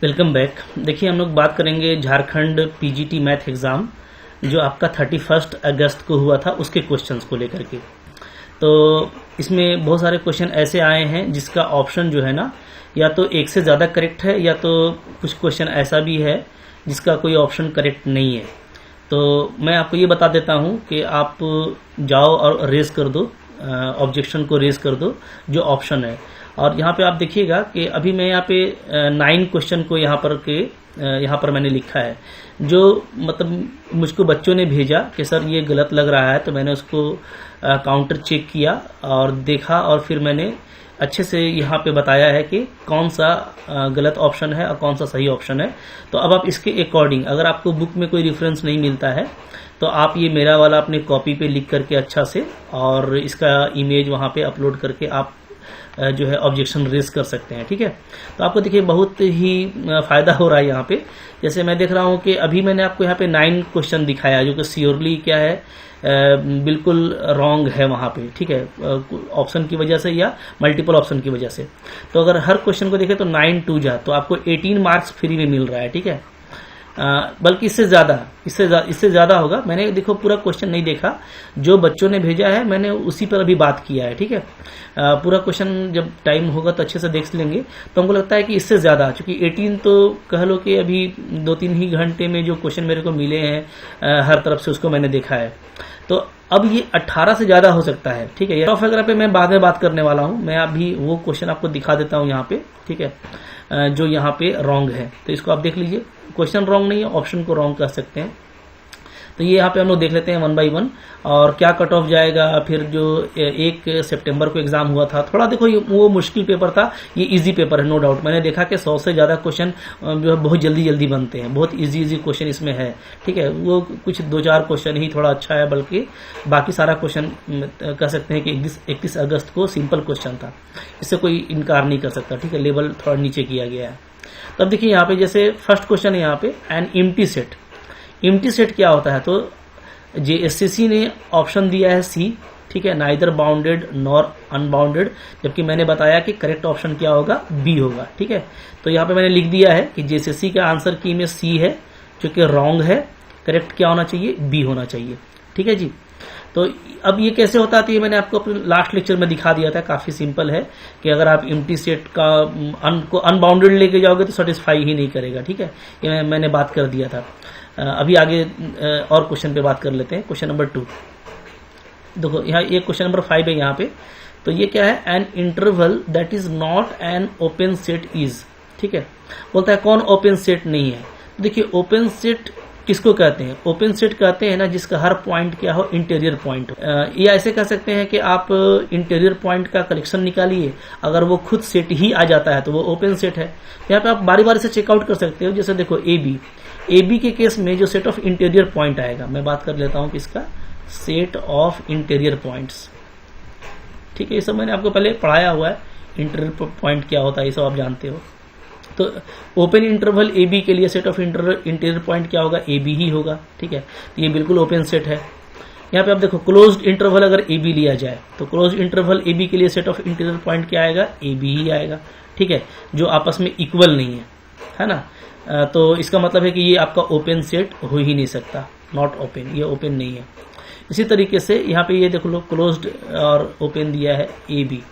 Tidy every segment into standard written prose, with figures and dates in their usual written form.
Welcome back. देखिए, हम लोग बात करेंगे झारखंड पीजीटी मैथ एग्ज़ाम जो आपका 31 अगस्त को हुआ था उसके क्वेश्चंस को लेकर के। तो इसमें बहुत सारे क्वेश्चन ऐसे आए हैं जिसका ऑप्शन जो है ना, या तो एक से ज़्यादा करेक्ट है या तो कुछ क्वेश्चन ऐसा भी है जिसका कोई ऑप्शन करेक्ट नहीं है। तो मैं आपको ये बता देता हूँ कि आप जाओ और रेज कर दो, ऑब्जेक्शन को रेज कर दो जो ऑप्शन है। और यहाँ पे आप देखिएगा कि अभी मैं यहाँ पे 9 क्वेश्चन को यहाँ पर मैंने लिखा है, जो मतलब मुझको बच्चों ने भेजा कि सर ये गलत लग रहा है, तो मैंने उसको काउंटर चेक किया और देखा और फिर मैंने अच्छे से यहाँ पे बताया है कि कौन सा गलत ऑप्शन है और कौन सा सही ऑप्शन है। तो अब आप इसके अकॉर्डिंग, अगर आपको बुक में कोई रेफरेंस नहीं मिलता है तो आप ये मेरा वाला अपने कॉपी पे लिख करके अच्छा से और इसका इमेज वहाँ पे अपलोड करके आप जो है ऑब्जेक्शन रेज कर सकते हैं। ठीक है, तो आपको देखिए बहुत ही फायदा हो रहा है यहाँ पे। जैसे मैं देख रहा हूँ कि अभी मैंने आपको यहाँ पे 9 क्वेश्चन दिखाया जो कि श्योरली क्या है, बिल्कुल रॉन्ग है वहाँ पे। ठीक है, ऑप्शन की वजह से या मल्टीपल ऑप्शन की वजह से। तो अगर हर क्वेश्चन को देखें तो 9 2 जा तो आपको 18 मार्क्स फ्री में मिल रहा है। ठीक है, बल्कि इससे ज़्यादा होगा। मैंने देखो पूरा क्वेश्चन नहीं देखा, जो बच्चों ने भेजा है मैंने उसी पर अभी बात किया है। ठीक है, पूरा क्वेश्चन जब टाइम होगा तो अच्छे से देख लेंगे। तो हमको लगता है कि इससे ज़्यादा, क्योंकि 18 तो कह लो कि अभी 2-3 ही घंटे में जो क्वेश्चन मेरे को मिले हैं हर तरफ से, उसको मैंने देखा है। तो अब ये 18 से ज़्यादा हो सकता है। ठीक है, टॉप वगैरह पे मैं बाद में बात करने वाला हूँ। मैं अभी वो क्वेश्चन आपको दिखा देता हूँ यहाँ पे। ठीक है, जो यहाँ पे रॉन्ग है तो इसको आप देख लीजिए। क्वेश्चन रॉन्ग नहीं है, ऑप्शन को रॉन्ग कर सकते हैं। तो ये यहाँ पे हम लोग देख लेते हैं 1 बाई 1 और क्या कट ऑफ जाएगा। फिर जो 1 सितंबर को एग्जाम हुआ था, थोड़ा देखो वो मुश्किल पेपर था, ये इजी पेपर है नो डाउट। मैंने देखा कि 100 से ज़्यादा क्वेश्चन जो है बहुत जल्दी बनते हैं, बहुत इजी क्वेश्चन इसमें है। ठीक है, वो कुछ 2-4 क्वेश्चन ही थोड़ा अच्छा है, बल्कि बाकी सारा क्वेश्चन कह सकते हैं कि 31 अगस्त को सिंपल क्वेश्चन था, इससे कोई इनकार नहीं कर सकता। ठीक है, लेवल थोड़ा नीचे किया गया है। तब देखिए यहाँ पे जैसे फर्स्ट क्वेश्चन है यहाँ पे an empty set. Empty set क्या होता है, तो जेएससीसी ने ऑप्शन दिया है सी। ठीक है, नाइदर बाउंडेड नॉर अनबाउंडेड, जबकि मैंने बताया कि करेक्ट ऑप्शन क्या होगा, बी होगा। ठीक है, तो यहाँ पे मैंने लिख दिया है कि जेएससीसी का आंसर की में सी है जो कि रॉन्ग है। करेक्ट क्या होना चाहिए, बी होना चाहिए। ठीक है जी, तो अब ये कैसे होता है, तो ये मैंने आपको अपने लास्ट लेक्चर में दिखा दिया था। काफी सिंपल है कि अगर आप एम्प्टी सेट का को अनबाउंडेड लेके जाओगे तो सेटिस्फाई ही नहीं करेगा। ठीक है, ये मैंने बात कर दिया था। अभी आगे और क्वेश्चन पे बात कर लेते हैं। क्वेश्चन नंबर 2 देखो, यहाँ ये क्वेश्चन नंबर 5 है यहाँ पे। तो ये क्या है, an interval that is not an open set is. ठीक है, बोलता है कौन ओपन सेट नहीं है। तो देखिए ओपन सेट किसको कहते हैं, ओपन सेट कहते हैं ना जिसका हर पॉइंट क्या हो, इंटीरियर पॉइंट हो। या ऐसे कह सकते हैं कि आप इंटीरियर पॉइंट का कलेक्शन निकालिए, अगर वो खुद सेट ही आ जाता है तो वो ओपन सेट है। यहाँ पे आप बारी बारी से चेकआउट कर सकते हो। जैसे देखो ए बी के केस में जो सेट ऑफ इंटीरियर पॉइंट आएगा, मैं बात कर लेता हूँ किसका, सेट ऑफ इंटीरियर पॉइंट्स। ठीक है, ये सब मैंने आपको पहले पढ़ाया हुआ है, इंटीरियर पॉइंट क्या होता है ये सब आप जानते हो। तो ओपन इंटरवल ए बी के लिए सेट ऑफ इंटीरियर पॉइंट क्या होगा, ए बी ही होगा। ठीक है, तो ये बिल्कुल ओपन सेट है। यहाँ पे आप देखो क्लोज्ड इंटरवल अगर ए बी लिया जाए तो क्लोज्ड इंटरवल ए बी के लिए सेट ऑफ इंटीरियर पॉइंट क्या आएगा, ए बी ही आएगा। ठीक है, जो आपस में इक्वल नहीं है ना। तो इसका मतलब है कि ये आपका ओपन सेट हो ही नहीं सकता, नॉट ओपन, ये ओपन नहीं है। इसी तरीके से यहाँ पे ये देखो लो क्लोज्ड और ओपन दिया है ए बी,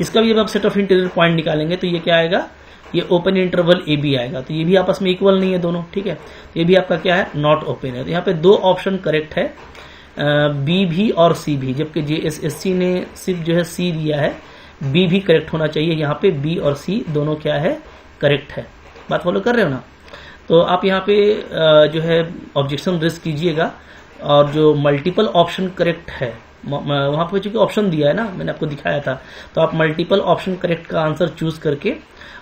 इसका भी जब आप सेट ऑफ इंटीरियर पॉइंट निकालेंगे तो ये क्या आएगा, ये ओपन इंटरवल ए बी आएगा। तो ये भी आपस में इक्वल नहीं है दोनों। ठीक है, ये भी आपका क्या है, नॉट ओपन है। तो यहाँ पे 2 ऑप्शन करेक्ट है, बी भी और सी भी, जबकि जेएसएससी ने सिर्फ जो है सी दिया है, बी भी करेक्ट होना चाहिए। यहाँ पे बी और सी दोनों क्या है, करेक्ट है। बात फॉलो कर रहे हो ना। तो आप यहाँ पे जो है ऑब्जेक्शन रेज कीजिएगा और जो मल्टीपल ऑप्शन करेक्ट है वहां पे चूंकि ऑप्शन दिया है ना, मैंने आपको दिखाया था, तो आप मल्टीपल ऑप्शन करेक्ट का आंसर चूज करके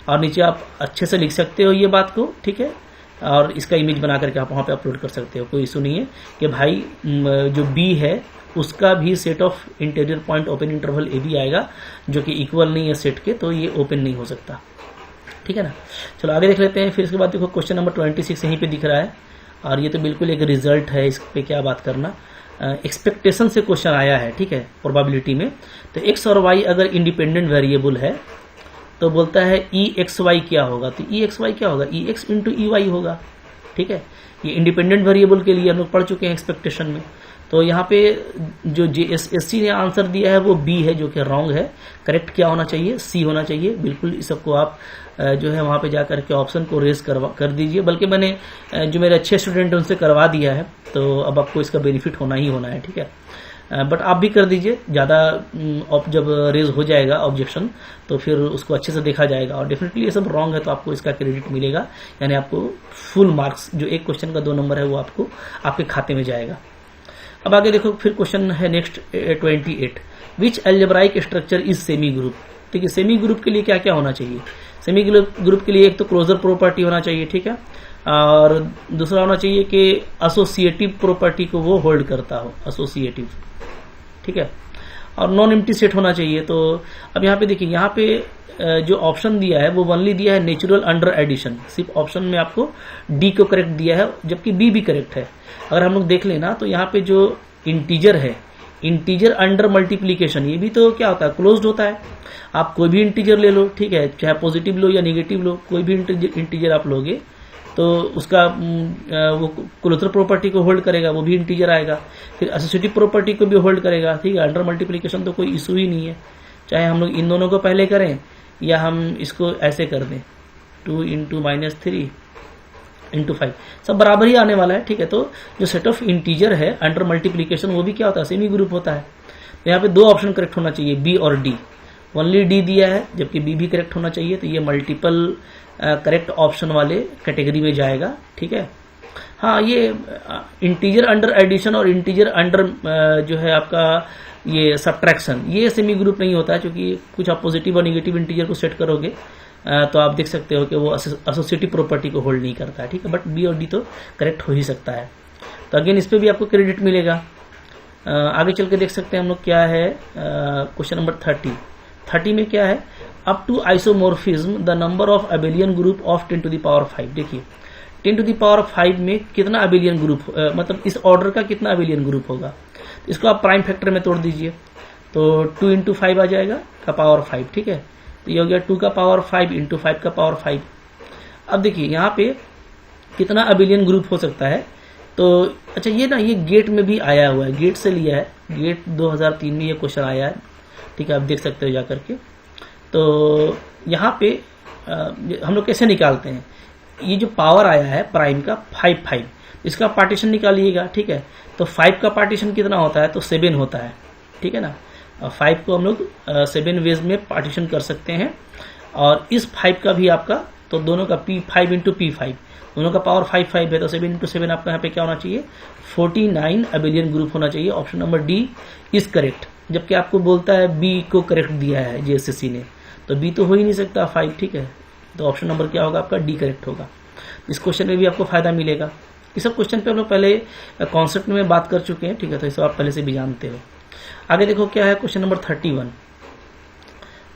और नीचे आप अच्छे से लिख सकते हो ये बात को। ठीक है, और इसका इमेज बना करके आप वहां पे अपलोड कर सकते हो, कोई इशू नहीं है कि भाई जो बी है उसका भी set of interior point open interval A B आएगा जो कि इक्वल नहीं है सेट के, तो ये ओपन नहीं हो सकता। ठीक है ना, चलो आगे देख लेते हैं। फिर इसके बाद देखो क्वेश्चन नंबर 26 यहीं पे दिख रहा है और ये तो बिल्कुल एक रिजल्ट है, इस पे क्या बात करना। एक्सपेक्टेशन से क्वेश्चन आया है। ठीक है, प्रोबेबिलिटी में। तो एक्स और वाई अगर इंडिपेंडेंट वेरिएबल है तो बोलता है ई एक्स वाई क्या होगा, तो ई एक्स वाई क्या होगा, ई एक्स इंटू ई वाई होगा। ठीक है, ये इंडिपेंडेंट वेरिएबल के लिए हम लोग पढ़ चुके हैं एक्सपेक्टेशन में। तो यहाँ पे जो JSSC ने आंसर दिया है वो बी है, जो कि रॉन्ग है। करेक्ट क्या होना चाहिए, सी होना चाहिए। बिल्कुल इस सबको आप जो है वहाँ पे जाकर के ऑप्शन को रेज कर दीजिए, बल्कि मैंने जो मेरे अच्छे स्टूडेंट हैं उनसे करवा दिया है, तो अब आपको इसका बेनिफिट होना ही होना है। ठीक है, बट आप भी कर दीजिए, ज़्यादा जब रेज हो जाएगा ऑब्जेक्शन तो फिर उसको अच्छे से देखा जाएगा, और डेफिनेटली ये सब रॉन्ग है तो आपको इसका क्रेडिट मिलेगा, यानी आपको फुल मार्क्स, जो एक क्वेश्चन का 2 नंबर है वो आपको आपके खाते में जाएगा। अब आगे देखो, फिर क्वेश्चन है next 28, which algebraic structure is semi group. देखिए सेमी ग्रुप के लिए क्या क्या होना चाहिए, सेमी ग्रुप के लिए एक तो क्लोजर प्रॉपर्टी होना चाहिए, ठीक है, और दूसरा होना चाहिए कि एसोसिएटिव प्रॉपर्टी को वो होल्ड करता हो, एसोसिएटिव, ठीक है, और नॉन एम्प्टी सेट होना चाहिए। तो अब यहाँ पे देखिए, यहाँ पे जो ऑप्शन दिया है वो ओनली दिया है नेचुरल अंडर एडिशन, सिर्फ ऑप्शन में आपको डी को करेक्ट दिया है, जबकि बी भी करेक्ट है। अगर हम लोग देख लेना तो यहाँ पे जो इंटीजर है, इंटीजर अंडर मल्टीप्लीकेशन, ये भी तो क्या होता है, क्लोज्ड होता है। आप कोई भी इंटीजर ले लो, ठीक है, चाहे पॉजिटिव लो या नेगेटिव लो, कोई भी इंटीजर आप लोगे तो उसका वो क्लोजर प्रॉपर्टी को होल्ड करेगा, वो भी इंटीजर आएगा। फिर एसोसिएटिव प्रॉपर्टी को भी होल्ड करेगा, ठीक है। अंडर मल्टीप्लिकेशन तो कोई इशू ही नहीं है, चाहे हम लोग इन दोनों को पहले करें या हम इसको ऐसे कर दें, 2 × -3 × 5, सब बराबर ही आने वाला है, ठीक है। तो जो सेट ऑफ इंटीजर है अंडर मल्टीप्लिकेशन, वो भी क्या होता है, सेमी ग्रुप होता है। तो यहाँ पे 2 ऑप्शन करेक्ट होना चाहिए, बी और डी। ओनली डी दिया है जबकि बी भी करेक्ट होना चाहिए, तो ये मल्टीपल करेक्ट ऑप्शन वाले कैटेगरी में जाएगा, ठीक है। हाँ, ये इंटीजर अंडर एडिशन और इंटीजर अंडर जो है आपका ये सब्ट्रैक्शन, ये सेमी ग्रुप नहीं होता है, क्योंकि कुछ आप पॉजिटिव और नेगेटिव इंटीजर को सेट करोगे तो आप देख सकते हो कि वो एसोसिएटिव प्रॉपर्टी को होल्ड नहीं करता है, ठीक है। बट बी और डी तो करेक्ट हो ही सकता है, तो अगेन इस पर भी आपको क्रेडिट मिलेगा। आगे चल के देख सकते हैं हम लोग क्या है, क्वेश्चन नंबर 30 में क्या है, up to isomorphism the number of abelian group of 10⁵। देखिए 10⁵ में कितना अबेलियन ग्रुप, मतलब इस ऑर्डर का कितना अबेलियन ग्रुप होगा, तो इसको आप प्राइम फैक्टर में तोड़ दीजिए, तो 2 × 5 आ जाएगा का पावर 5, ठीक है। तो ये हो गया 2 का पावर 5 × 5 का पावर 5। अब देखिए यहाँ पे कितना अबेलियन ग्रुप हो सकता है, तो अच्छा ये ना, ये गेट में भी आया हुआ है, गेट से लिया है, गेट 2003 में ये क्वेश्चन आया है, ठीक है, आप देख सकते हो जाकर के। तो यहाँ पे हम लोग कैसे निकालते हैं, ये जो पावर आया है प्राइम का 5, इसका पार्टीशन निकालिएगा, ठीक है। तो 5 का पार्टीशन कितना होता है, तो 7 होता है, ठीक है ना। 5 को हम लोग 7 वेज में पार्टीशन कर सकते हैं, और इस 5 का भी आपका, तो दोनों का P5 × P5, दोनों का पावर 5 है, तो 7 × 7 आपका यहाँ पे क्या होना चाहिए, 49 अबेलियन ग्रुप होना चाहिए। Option number D is correct, जबकि आपको बोलता है बी को करेक्ट दिया है JSSC ने, तो बी तो हो ही नहीं सकता 5, ठीक है। तो ऑप्शन नंबर क्या होगा आपका, डी करेक्ट होगा। इस क्वेश्चन में भी आपको फायदा मिलेगा। इस सब क्वेश्चन पे हम लोग पहले कॉन्सेप्ट में बात कर चुके हैं, ठीक है, तो इसे आप पहले से भी जानते हो। आगे देखो क्या है, क्वेश्चन नंबर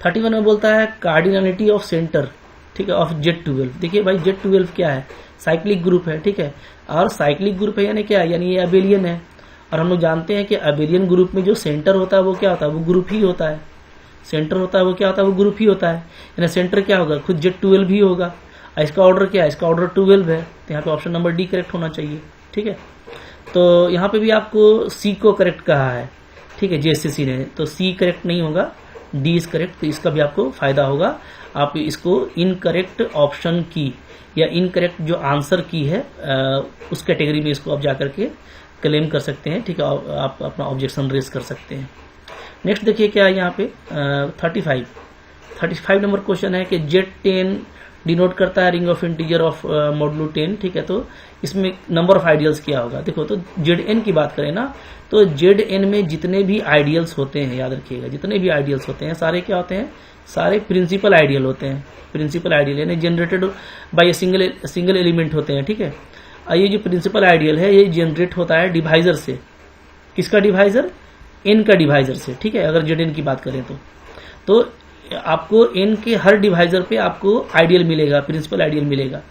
31 में बोलता है कार्डिनलिटी ऑफ सेंटर, ठीक है, ऑफ Z12। देखिए भाई Z12 क्या है, साइक्लिक ग्रुप है, ठीक है, और साइक्लिक ग्रुप है यानी क्या, यानी ये अबेलियन है, और हम लोग जानते हैं कि अबेलियन ग्रुप में जो सेंटर होता है वो क्या होता है, वो ग्रुप ही होता है। सेंटर होता है वो क्या होता है, वो ग्रुप ही होता है, यानी सेंटर क्या होगा, खुद Z12 ही होगा। इसका ऑर्डर क्या है, इसका ऑर्डर 12 है, तो यहाँ पे ऑप्शन नंबर डी करेक्ट होना चाहिए, ठीक है। तो यहाँ पे भी आपको सी को करेक्ट कहा है, ठीक है, JSSC ने, तो सी करेक्ट नहीं होगा, डी इज करेक्ट, तो इसका भी आपको फायदा होगा। आप इसको इनकरेक्ट ऑप्शन की या इनकरेक्ट जो आंसर की है उस कैटेगरी में इसको आप जाकर के क्लेम कर सकते हैं, ठीक है, आप अपना ऑब्जेक्शन रेज कर सकते हैं। नेक्स्ट देखिए क्या है यहाँ पे 35 नंबर क्वेश्चन है कि Z10 डिनोट करता है ring of integer of modulo 10, ठीक है। तो इसमें नंबर ऑफ आइडियल्स क्या होगा, देखो तो Zn की बात करें ना, तो Zn में जितने भी आइडियल्स होते हैं, याद रखिएगा, जितने भी आइडियल्स होते हैं सारे क्या होते हैं, सारे प्रिंसिपल आइडियल होते हैं। प्रिंसिपल आइडियल यानी generated by a single element होते हैं, ठीक है। ये जो प्रिंसिपल आइडियल है ये जनरेट होता है डिवाइजर से, किसका डिवाइजर, n का डिवाइजर से, ठीक है, अगर Zn की बात करें तो आपको n के हर डिवाइजर पे आपको आइडियल मिलेगा, प्रिंसिपल आइडियल मिलेगा।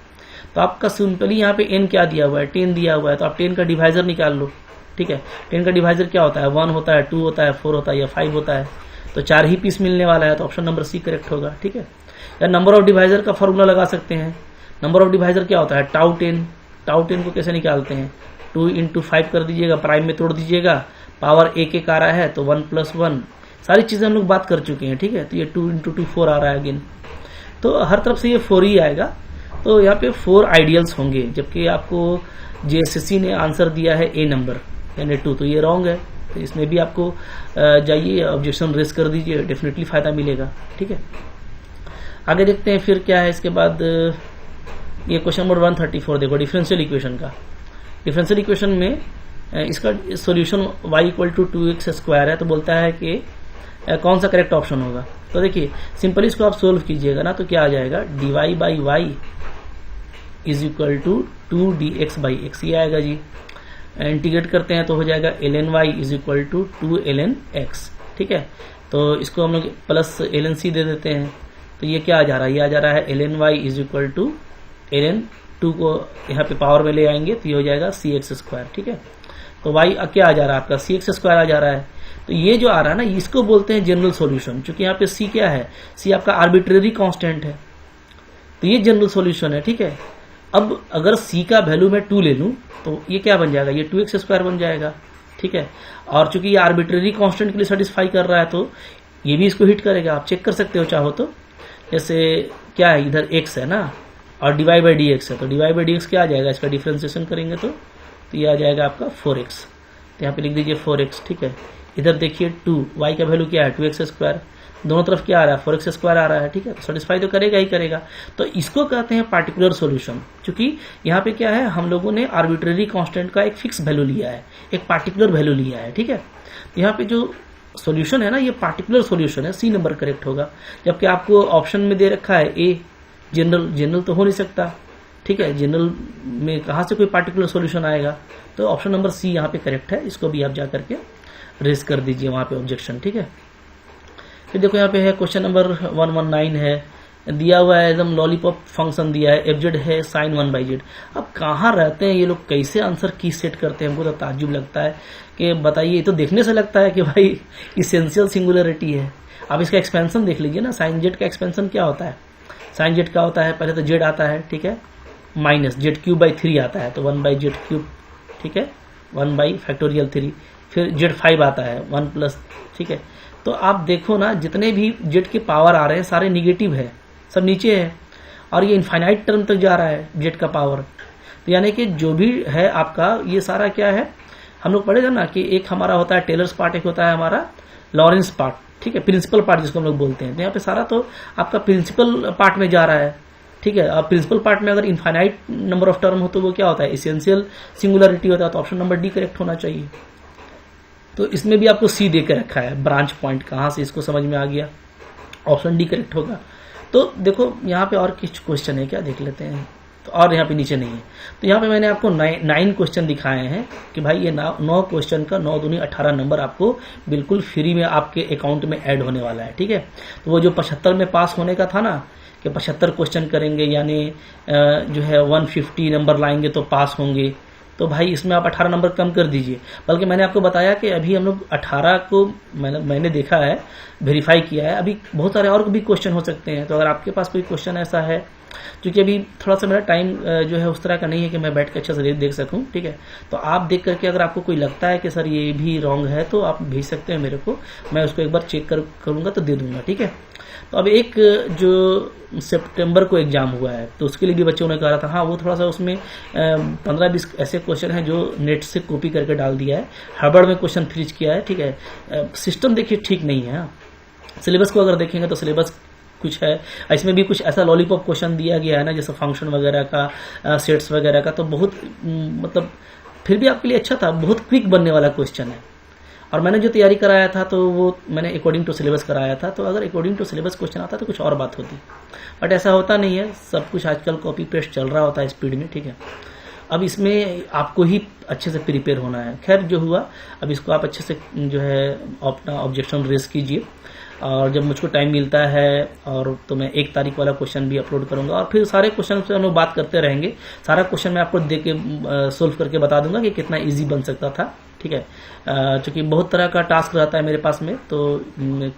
तो आपका सिंपली यहाँ पे n क्या दिया हुआ है, 10 दिया हुआ है, तो आप 10 का डिवाइजर निकाल लो, ठीक है। 10 का डिवाइजर क्या होता है, 1 होता है, 2 होता है, 4 होता है या 5 होता है, तो 4 ही पीस मिलने वाला है, तो ऑप्शन नंबर सी करेक्ट होगा, ठीक है। या नंबर ऑफ डिवाइजर का फॉर्मूला लगा सकते हैं। नंबर ऑफ डिवाइजर क्या होता है, टाउ 10। टाउ 10 को कैसे निकालते हैं, 2 × 5 कर दीजिएगा, प्राइम में तोड़ दीजिएगा, पावर एक एक आ रहा है तो 1 + 1, सारी चीजें हम लोग बात कर चुके हैं, ठीक है। तो ये 2 × 2 4 आ रहा है अगेन, तो हर तरफ से ये 4 ही आएगा। तो यहाँ पे 4 आइडियल्स होंगे, जबकि आपको जेएसएससी ने आंसर दिया है ए नंबर यानी 2, तो ये रॉन्ग है। तो इसमें भी आपको जाइए ऑब्जेक्शन रेज कर दीजिए, डेफिनेटली फायदा मिलेगा, ठीक है। आगे देखते हैं फिर क्या है इसके बाद। ये क्वेश्चन नंबर 134 देखो, डिफरेंशियल इक्वेशन का। डिफरेंशियल इक्वेशन में इसका सॉल्यूशन y = 2x² है, तो बोलता है कि कौन सा करेक्ट ऑप्शन होगा। तो देखिए सिंपली इसको आप सोल्व कीजिएगा ना, तो क्या आ जाएगा, dy/y = 2dx/x, ये आएगा जी। इंटीग्रेट करते हैं तो हो जाएगा ln y = 2ln x, ठीक है। तो इसको हम लोग प्लस ln c दे देते हैं, तो ये क्या आ जा रहा है, ये आ जा रहा है ln y = ln 2 को यहाँ पे पावर में ले आएंगे तो ये हो जाएगा cx², ठीक है। तो y क्या आ जा रहा है आपका, cx² आ जा रहा है। तो ये जो आ रहा है ना, इसको बोलते हैं जनरल सॉल्यूशन, क्योंकि यहाँ पे c क्या है, c आपका आर्बिट्रेरी कांस्टेंट है, तो ये जनरल सॉल्यूशन है, ठीक है। अब अगर c का वैल्यू मैं 2 ले लूं तो ये क्या बन जाएगा, ये 2x² बन जाएगा, ठीक है। और चूंकि ये आर्बिट्रेरी कांस्टेंट के लिए सेटिस्फाई कर रहा है तो ये भी इसको हिट करेगा, आप चेक कर सकते हो चाहो तो। जैसे क्या है, इधर x है ना और dy/dx है, तो dy/dx क्या आ जाएगा, इसका डिफरेंशिएशन करेंगे तो ये आ जाएगा आपका 4x, तो यहाँ पे लिख दीजिए 4x, ठीक है। इधर देखिए 2, y का वैल्यू क्या है 2x², दोनों तरफ क्या आ रहा है 4x² आ रहा है, ठीक है। तो सेटिस्फाई तो करेगा ही करेगा। तो इसको कहते हैं पार्टिकुलर सॉल्यूशन, क्योंकि यहाँ पे क्या है, हम लोगों ने आर्बिट्रेरी कांस्टेंट का एक फिक्स वैल्यू लिया है, एक पार्टिकुलर वैल्यू लिया है, ठीक है। तो यहाँ पे जो सॉल्यूशन है ना, ये पार्टिकुलर सॉल्यूशन है, सी नंबर करेक्ट होगा। जबकि आपको ऑप्शन में दे रखा है ए जनरल तो हो नहीं सकता, ठीक है। जनरल में कहाँ से कोई पार्टिकुलर सॉल्यूशन आएगा, तो ऑप्शन नंबर सी यहाँ पे करेक्ट है। इसको भी आप जा करके रेज कर दीजिए वहाँ पे ऑब्जेक्शन, ठीक है। फिर देखो यहाँ पे है क्वेश्चन नंबर 119 है, दिया हुआ है एकदम लॉलीपॉप फंक्शन दिया है, fz है sin 1/z। अब कहाँ रहते हैं ये लोग, कैसे आंसर की सेट करते हैं, हमको तो ताज्जुब लगता है कि बताइए। ये तो देखने से लगता है कि भाई इसेंशियल सिंगुलरिटी है। अब इसका एक्सपेंशन देख लीजिए ना, sin z का एक्सपेंशन क्या होता है, sin z का होता है, पहले तो z आता है, ठीक है, माइनस z³/3 आता है, तो 1/z³, ठीक है, 1/3, फिर z5 आता है 1+, ठीक है। तो आप देखो ना, जितने भी z के पावर आ रहे हैं सारे निगेटिव है, सब नीचे है, और ये इनफाइनाइट टर्म तक जा रहा है z का पावर। तो यानी कि जो भी है आपका ये सारा क्या है, हम लोग पढ़ेगा ना कि एक हमारा होता है टेलर्स पार्ट, एक होता है हमारा लॉरेंस पार्ट, ठीक है, प्रिंसिपल पार्ट जिसको हम लोग बोलते हैं। तो यहाँ पे सारा तो आपका प्रिंसिपल पार्ट में जा रहा है, ठीक है। अब प्रिंसिपल पार्ट में अगर इनफाइनाइट नंबर ऑफ टर्म हो तो वो क्या होता है, इसेंशियल सिंगुलरिटी होता है। तो ऑप्शन नंबर डी करेक्ट होना चाहिए। तो इसमें भी आपको सी दे के रखा है, ब्रांच पॉइंट, कहाँ से इसको समझ में आ गया, ऑप्शन डी करेक्ट होगा। तो देखो यहाँ पे और कुछ क्वेश्चन है क्या, देख लेते हैं। तो और यहाँ पे नीचे नहीं है, तो यहाँ पे मैंने आपको 9 क्वेश्चन दिखाए हैं कि भाई ये 9 क्वेश्चन का 9 दूनी 18 नंबर आपको बिल्कुल फ्री में आपके अकाउंट में ऐड होने वाला है, ठीक है। तो वो जो 75 में पास होने का था ना कि 75 क्वेश्चन करेंगे यानी जो है 150 नंबर लाएंगे तो पास होंगे, तो भाई इसमें आप 18 नंबर कम कर दीजिए। बल्कि मैंने आपको बताया कि अभी हम लोग 18 को मैंने देखा है, वेरीफाई किया है, अभी बहुत सारे और भी क्वेश्चन हो सकते हैं। तो अगर आपके पास कोई क्वेश्चन ऐसा है, क्योंकि अभी थोड़ा सा मेरा टाइम जो है उस तरह का नहीं है कि मैं बैठ के अच्छे से देख सकूं, ठीक है। तो आप देख करके अगर आपको कोई लगता है कि सर ये भी रॉन्ग है तो आप भेज सकते हैं मेरे को, मैं उसको एक बार चेक करूंगा तो दे दूंगा, ठीक है। तो अब एक जो सितंबर को एग्जाम हुआ है तो उसके लिए भी बच्चों ने कहा था, हाँ वो थोड़ा सा उसमें 15-20 ऐसे क्वेश्चन हैं जो नेट से कॉपी करके डाल दिया है, हार्वर्ड में क्वेश्चन फ्रीज किया है, ठीक है। सिस्टम देखिए ठीक नहीं है। सिलेबस को अगर देखेंगे तो सिलेबस कुछ है, इसमें भी कुछ ऐसा लॉलीपॉप क्वेश्चन दिया गया है ना, जैसे फंक्शन वगैरह का, सेट्स वगैरह का, तो बहुत मतलब फिर भी आपके लिए अच्छा था, बहुत क्विक बनने वाला क्वेश्चन है। और मैंने जो तैयारी कराया था तो वो मैंने अकॉर्डिंग टू सिलेबस कराया था, तो अगर अकॉर्डिंग टू सिलेबस क्वेश्चन आता तो कुछ और बात होती, बट ऐसा होता नहीं है। सब कुछ आजकल कॉपी पेस्ट चल रहा होता है स्पीड में, ठीक है। अब इसमें आपको ही अच्छे से प्रिपेयर होना है। खैर जो हुआ, अब इसको आप अच्छे से जो है अपना ऑब्जेक्शन रेज कीजिए, और जब मुझको टाइम मिलता है और तो मैं 1 तारीख वाला क्वेश्चन भी अपलोड करूंगा, और फिर सारे क्वेश्चन से हम लोग बात करते रहेंगे। सारा क्वेश्चन मैं आपको दे के सोल्व करके बता दूंगा कि कितना इजी बन सकता था, ठीक है। चूंकि बहुत तरह का टास्क रहता है मेरे पास में, तो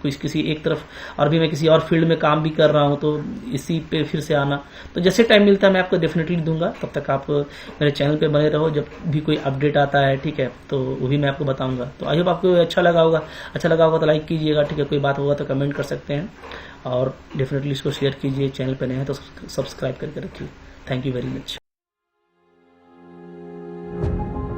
किसी एक तरफ और भी मैं किसी और फील्ड में काम भी कर रहा हूं, तो इसी पे फिर से आना, तो जैसे टाइम मिलता है मैं आपको डेफिनेटली दूंगा। तब तक आप मेरे चैनल पे बने रहो, जब भी कोई अपडेट आता है, ठीक है, तो वो भी मैं आपको बताऊंगा। तो आई होप आपको अच्छा लगा होगा तो लाइक कीजिएगा, ठीक है। कोई बात होगा तो कमेंट कर सकते हैं, और डेफिनेटली इसको शेयर कीजिए। चैनल पे नए हैं तो सब्सक्राइब करके रखिए। Thank you very much.